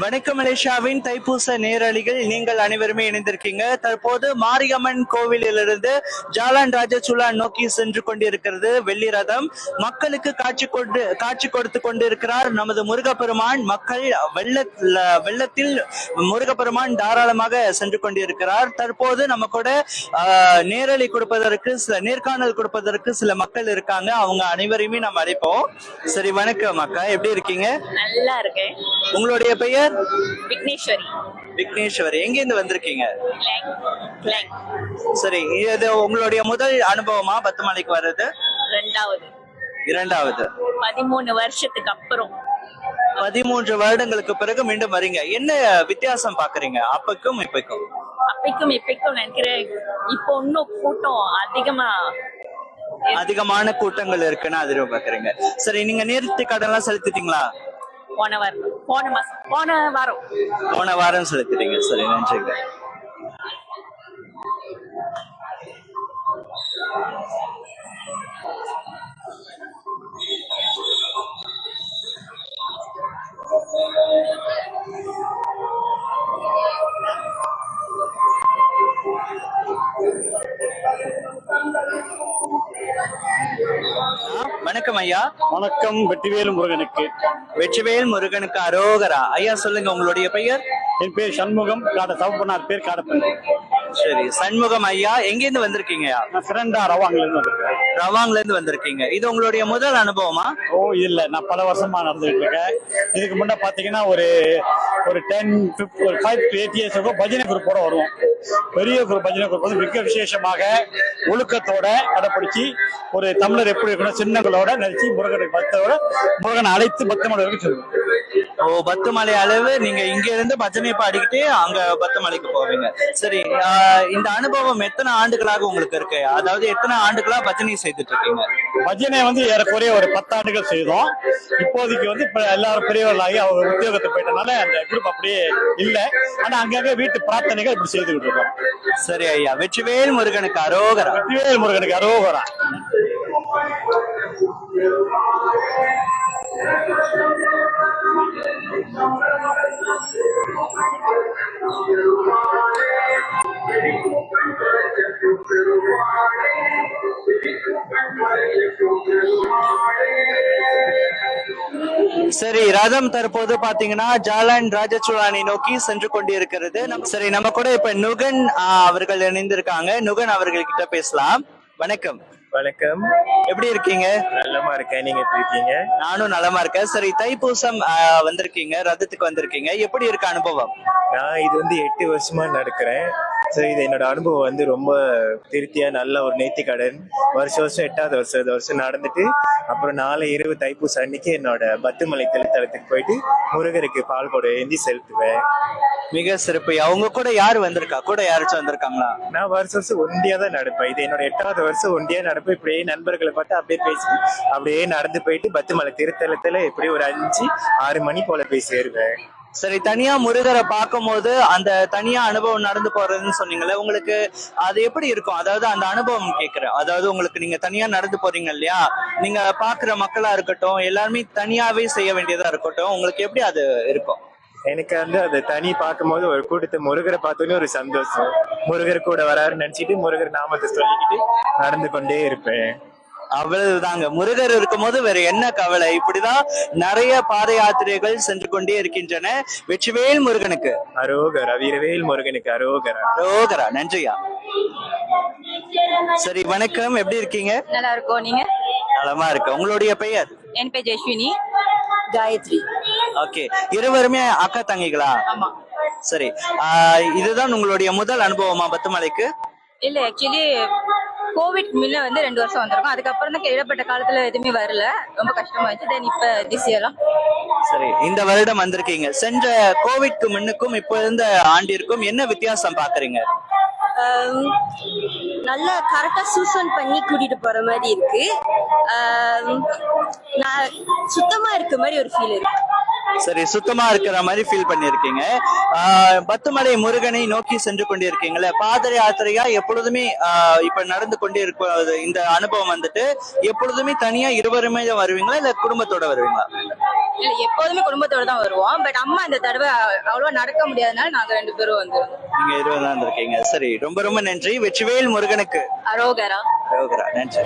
வணக்கம் மலேசியாவின் தைப்பூச நேரலிகள் நீங்கள் அனைவருமே இணைந்திருக்கீங்க. தற்போது மாரியம்மன் கோவிலிலிருந்து ஜாலான் ராஜசுலான் நோக்கி சென்று கொண்டிருக்கிறது வெள்ளி ரதம். மக்களுக்கு காட்சி கொடுத்து கொண்டிருக்கிறார் நமது முருகப்பெருமான். மக்கள் வெள்ளத்தில் முருகப்பெருமான் தாராளமாக சென்று கொண்டிருக்கிறார். தற்போது நம்ம கூட நேரலை கொடுப்பதற்கு நேர்காணல் கொடுப்பதற்கு சில மக்கள் இருக்காங்க. அவங்க அனைவரையுமே நம்ம அழைப்போம். சரி, வணக்கம் அக்கா, எப்படி இருக்கீங்க? நல்லா இருக்கேன். உங்களுடைய பெயர்? விக்னேஸ்வரி. விக்னேஸ்வரி, எங்க இருந்து வந்திருக்கீங்க? சரி, இது உங்களுடைய முதல் அனுபவமா பத்துமலைக்கு வர்றது? இரண்டாவது. 13 வருஷத்துக்கு அப்புறம். 13 வருடங்களுக்கு பிறகு மீண்டும் வரீங்க. என்ன வித்தியாசம் பாக்குறீங்க அப்பக்கும் இப்பக்கும்? அப்பைக்கும் இப்பைக்கும் நினைக்கிறேன் இப்போ இன்னும் கூட்டம் அதிகமான கூட்டங்கள் இருக்குன்னு அதிர்வு பாக்குறீங்க. சரி, நீங்க நேர்த்தி கடன்லாம் செலுத்திட்டீங்களா? போன வாரம் செலுத்திட்டீங்க. சரி, நன்றிங்க. வணக்கம் ஐயா. வணக்கம். வெற்றிவேல் முருகனுக்கு. வெற்றிவேல் முருகனுக்கு அரோகரா. ஐயா சொல்லுங்க, உங்களுடைய பெயர்? என் பேர் சண்முகம். தகப்பனார் பேர் காடப்பன். சரி, சண்முகம் ஐயா, எங்கிருந்து வந்திருக்கீங்க? நான் சிறண்டா ரவாங்ல இருந்து வந்திருக்கேன். ரவாங்ல இருந்து வந்திருக்கீங்க. இது உங்களுடைய முதல் அனுபவமா? இல்ல, நான் பல வருஷமா நடந்துட்டு இருக்கேன். இதுக்கு முன்ன பாத்தீங்கன்னா ஒரு 5 to 8 years பஜனை குரூப்போட வருவோம். பெரிய பஜனை குரூப் வந்து மிக விசேஷமாக ஒழுக்கத்தோட கடைப்பிடிச்சு ஒரு தமிழர் எப்படி இருக்கணும் சின்னங்களோட நினைச்சு முருகனை அழைத்து பத்துமலை வரைக்கும் சொல்லுவோம். பத்துமலை அளவு நீங்க இங்க இருந்து பஜனை பாடிக்கிட்டு அங்க பத்துமலைக்கு போவீங்க. சரி, இந்த அனுபவம் எத்தனை ஆண்டுகளாக உங்களுக்கு இருக்கு? அதாவது எத்தனை ஆண்டுகளா பஜனை செய்துட்டு இருக்கீங்க? பஜனை வந்து ஏறக்குறைய ஒரு 10 ஆண்டுகள் செய்தோம். இப்போதைக்கு வந்து எல்லாரும் பெரியவர்களாகி அவங்க உத்தியோகத்தை போயிட்டனால அந்த குரூப் அப்படியே இல்ல. ஆனா அங்கங்க வீட்டு பிரார்த்தனைகள் இப்படி செய்துகிட்டு இருக்கோம். சரி ஐயா, வெற்றிவேல் முருகனுக்கு அரோகரா. வெற்றிவேல் முருகனுக்கு அரோகரா. சரி, ரதம் தற்போது பாத்தீங்கன்னா ஜாலான் ராஜசுலானை நோக்கி சென்று கொண்டிருக்கிறது. சரி, நம்ம கூட இப்ப நுகன் அவர்கள் இணைந்திருக்காங்க. நுகன் அவர்கள் கிட்ட பேசலாம். வணக்கம். வணக்கம். எப்படி இருக்கீங்க? நலமா இருக்கேன். நீங்க எப்படி இருக்கீங்க? நானும் நலமா இருக்கேன். சரி, தைப்பூசம் வந்திருக்கீங்க, ரதத்துக்கு வந்திருக்கீங்க. எப்படி இருக்கு அனுபவம்? நான் இது வந்து 8 வருஷமா நடக்கிறேன். ஸோ இது என்னோட அனுபவம் வந்து ரொம்ப திருப்தியா நல்ல ஒரு நேர்த்தி கடன். வருஷம் 8வது வருஷம் நடந்துட்டு அப்புறம் நாளை இரவு தைப்பூசம் அன்னைக்கு என்னோட பத்துமலை திருத்தலத்துக்கு போயிட்டு முருகருக்கு பால் கொடை ஏந்தி செலுத்துவேன். மிக சிறப்பு. அவங்க கூட யாரு வந்திருக்கா? கூட யாராச்சும் வந்திருக்காங்களா? நான் வருஷம் ஒண்டியா தான் நடப்பேன். இது என்னோட 8வது வருஷம் ஒண்டியா நடப்பேன். இப்படியே நண்பர்களை பார்த்து அப்படியே பேசி அப்படியே நடந்து போயிட்டு பத்துமலை திருத்தலத்துல எப்படி ஒரு 5-6 மணி போல போய் சேருவேன். சரி, தனியா முருகரை பார்க்கும் போது அந்த தனியா அனுபவம் நடந்து போறதுன்னு சொன்னீங்கல்ல, உங்களுக்கு அது எப்படி இருக்கும்? அதாவது அந்த அனுபவம் கேட்கிறேன். அதாவது உங்களுக்கு நீங்க தனியா நடந்து போறீங்க இல்லையா, நீங்க பாக்குற மக்களா இருக்கட்டும், எல்லாருமே தனியாவே செய்ய வேண்டியதா இருக்கட்டும், உங்களுக்கு எப்படி அது இருக்கும்? எனக்கு வந்து அதை தனி பார்க்கும்போது ஒரு கூட்டத்தை முருகரை பார்த்தோன்னே ஒரு சந்தோஷம். முருகர் கூட வராருன்னு நினைச்சிட்டு முருகர் நாமத்தை சொல்லிக்கிட்டு நடந்து கொண்டே இருப்பேன். அவ்வளவுதாங்க. முருகர் இருக்கும் போது வேற என்ன கவலை? இப்படிதான் நிறைய பாத யாத்திரைகள் சென்று கொண்டே இருக்கின்றன. வெற்றிவேல் முருகனுக்கு அரோகரா. வீரவேல் முருகனுக்கு அரோகரா. அரோகரா. நன்றியா. சரி, வணக்கம். எப்படி இருக்கீங்க? நல்லா இருக்கோம். நீங்க? நலமா இருக்கு. உங்களுடைய பெயர்? என் பேர் ஜெஸ்வினி. காயத்ரி. ஓகே, இருவருமே அக்கா தங்கிகளா? ஆமா. சரி, இதுதான் உங்களுடைய முதல் அனுபவமா பத்துமலைக்கு? இல்ல, ஆக்சுவலி கோவிட் முன்ன வந்து 2 வருஷம் வந்திருக்கும். அதுக்கப்புறம் தான் இடப்பட்ட காலத்துல எதுவுமே வரல. ரொம்ப கஷ்டமாயிடுச்சு. தென் இப்ப திஸ் இயர்லாம். சரி, இந்த வருடம் வந்திருக்கீங்க. சென்ற கோவிட்க்கு முன்னுக்கும் இப்ப இருந்த ஆண்டிற்கும் என்ன வித்தியாசம் பாக்குறீங்க? நல்லா கரெக்டா சூசன் பண்ணி கூட்டிட்டு போற மாதிரி இருக்கு. நான் சுத்தமா இருக்க மாதிரி ஒரு ஃபீல் இருக்கு. சரி, சுத்தமா இருக்கிற மாதிரி ஃபீல் பண்ணிருக்கீங்க. பத்துமலை முருகனை நோக்கி சென்று கொண்டிருக்கீங்களே, பாத யாத்திரையா எப்பொழுதுமே இப்ப நடந்து கொண்டே இருக்க இந்த அனுபவம் வந்துட்டு எப்பொழுதுமே தனியா இருவருமே வருவீங்களா இல்ல குடும்பத்தோட வருவீங்களா? இல்ல எப்போதுமே குடும்பத்தோட தான் வருவோம். பட் அம்மா இந்த தடவை அவ்வளவா நடக்க முடியாதனால நாங்க 2 பேரும் வந்து நீங்க 20 தான் இருக்கீங்க. சரி, ரொம்ப ரொம்ப நன்றி. வெற்றிவேல் முருகனுக்கு அரோகரா. நன்றி.